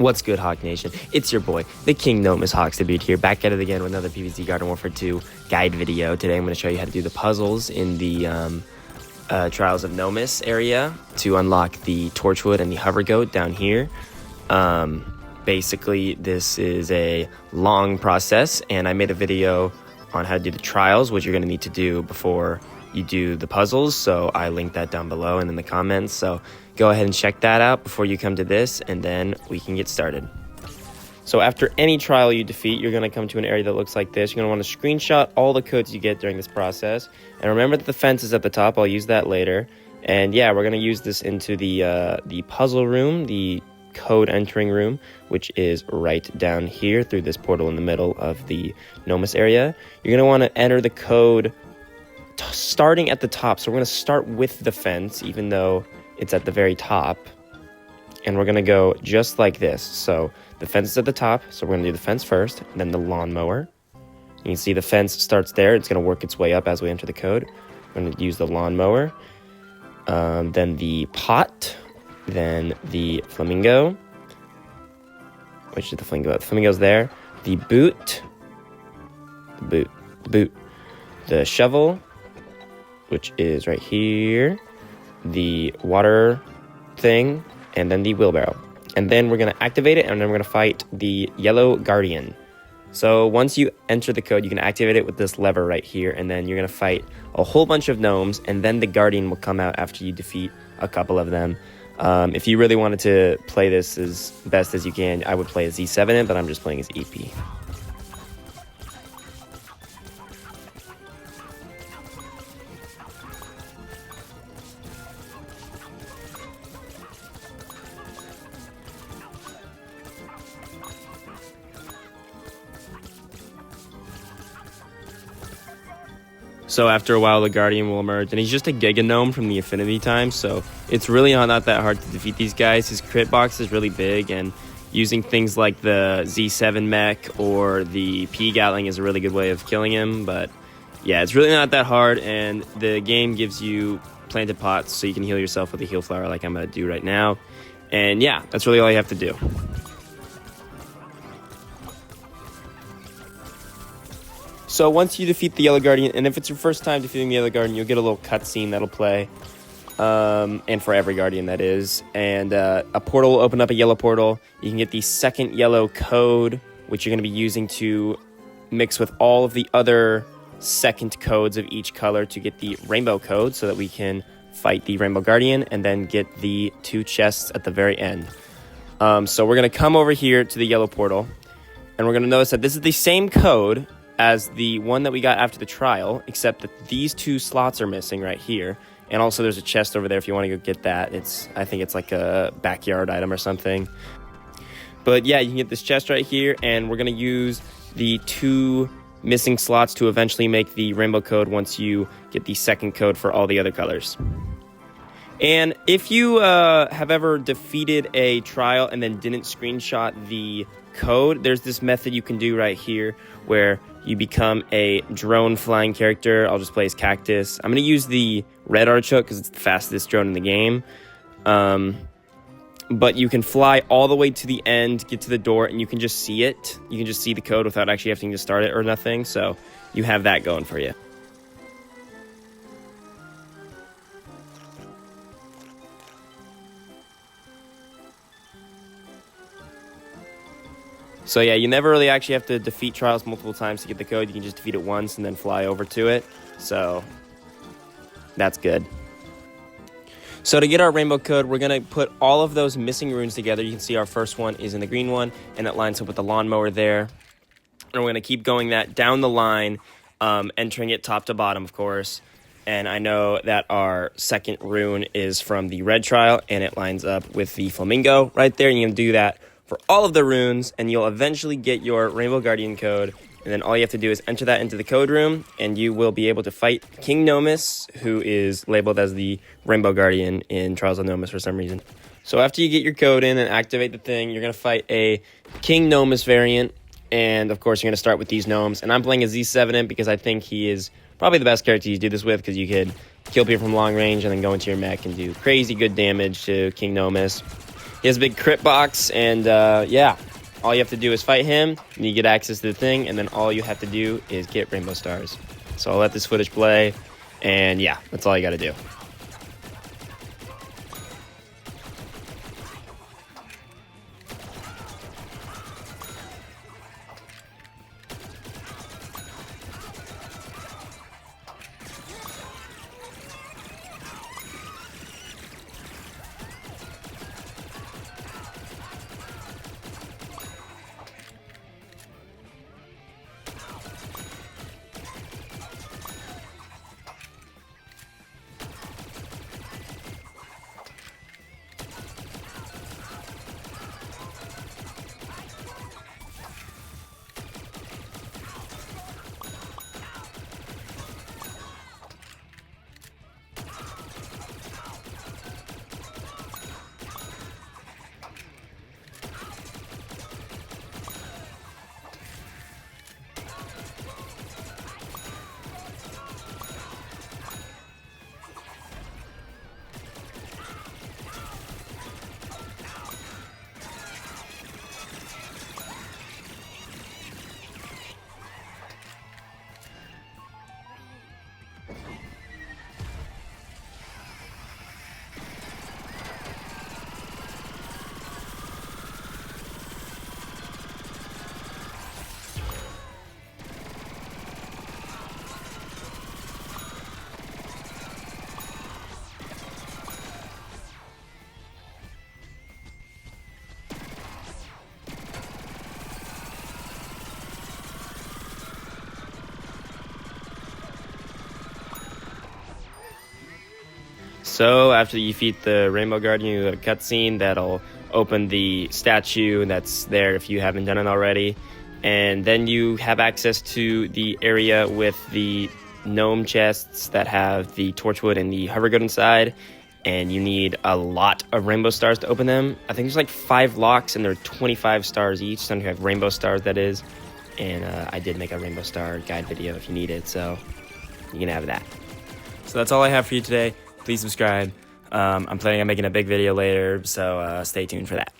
What's good, Hawk Nation? It's your boy, the King Nomus HawkstaBeard here, back at it again with another PvZ Gw2 guide video. Today I'm going to show you how to do the puzzles in the Trials of Nomus area to unlock the Torchwood and the Hover Goat down here. Basically, this is a long process, and I made a video on how to do the trials, which you're going to need to do before you do the puzzles, so I linked that down below and in the comments, so go ahead and check that out before you come to this, and then we can get started. So after any trial you defeat, you're going to come to an area that looks like this. You're going to want to screenshot all the codes you get during this process, and remember that the fence is at the top. I'll use that later. And yeah, we're going to use this into the puzzle room, the code entering room, which is right down here through this portal in the middle of the Nomus area. You're going to want to enter the code starting at the top. So we're going to start with the fence, even though it's at the very top, and we're going to go just like this. So the fence is at the top, so we're going to do the fence first, then the lawnmower. You can see the fence starts there. It's going to work its way up as we enter the code. We're going to use the lawnmower, then the pot, then the flamingo, which is the flamingo. The flamingo's there. The boot, the shovel, which is right here, the water thing, and then the wheelbarrow. And then we're going to activate it, and then we're going to fight the yellow guardian. So once you enter the code, you can activate it with this lever right here, and then you're going to fight a whole bunch of gnomes, and then the guardian will come out after you defeat a couple of them. If you really wanted to play this as best as you can, I would play as Z7 in, but I'm just playing as EP. So after a while, the Guardian will emerge, and he's just a Giga Gnome from the Affinity time, so it's really not that hard to defeat these guys. His crit box is really big, and using things like the Z7 mech or the P-Gatling is a really good way of killing him, but yeah, it's really not that hard, and the game gives you planted pots so you can heal yourself with a heal flower like I'm going to do right now, and yeah, that's really all you have to do. So once you defeat the Yellow Guardian, and if it's your first time defeating the Yellow Guardian, you'll get a little cutscene that'll play, and for every Guardian that is, and a portal will open up, a yellow portal. You can get the second yellow code, which you're going to be using to mix with all of the other second codes of each color to get the rainbow code, so that we can fight the Rainbow Guardian, and then get the 2 chests at the very end. So we're going to come over here to the yellow portal, and we're going to notice that this is the same code as the one that we got after the trial, except that these 2 slots are missing right here. And also there's a chest over there if you want to go get that. I think it's like a backyard item or something. But yeah, you can get this chest right here, and we're going to use the 2 missing slots to eventually make the rainbow code once you get the second code for all the other colors. And if you have ever defeated a trial and then didn't screenshot the code, there's this method you can do right here where you become a drone flying character. I'll just play as Cactus. I'm going to use the red artichoke because it's the fastest drone in the game. But you can fly all the way to the end, get to the door, and you can just see it. You can just see the code without actually having to start it or nothing. So you have that going for you. So yeah, you never really actually have to defeat trials multiple times to get the code. You can just defeat it once and then fly over to it. So that's good. So to get our rainbow code, we're going to put all of those missing runes together. You can see our first one is in the green one, and it lines up with the lawnmower there. And we're going to keep going that down the line, entering it top to bottom, of course. And I know that our second rune is from the red trial, and it lines up with the flamingo right there. And you can do that for all of the runes, and you'll eventually get your Rainbow Guardian code, and then all you have to do is enter that into the code room, and you will be able to fight King Nomus, who is labeled as the Rainbow Guardian in Trials of Nomus for some reason. So after you get your code in and activate the thing, you're going to fight a King Nomus variant, and of course you're going to start with these gnomes, and I'm playing a Z7 in because I think he is probably the best character you do this with, because you could kill people from long range and then go into your mech and do crazy good damage to King Nomus. He has a big crit box, and yeah, all you have to do is fight him, and you get access to the thing, and then all you have to do is get rainbow stars. So I'll let this footage play, and yeah, that's all you got to do. So after you defeat the Rainbow Guardian, you have a cutscene that'll open the statue that's there if you haven't done it already. And then you have access to the area with the gnome chests that have the torchwood and the hover goat inside. And you need a lot of rainbow stars to open them. I think there's like 5 locks and they're 25 stars each. So you have rainbow stars, that is. And I did make a rainbow star guide video if you need it, so you can have that. So that's all I have for you today. Please subscribe. I'm planning on making a big video later, so stay tuned for that.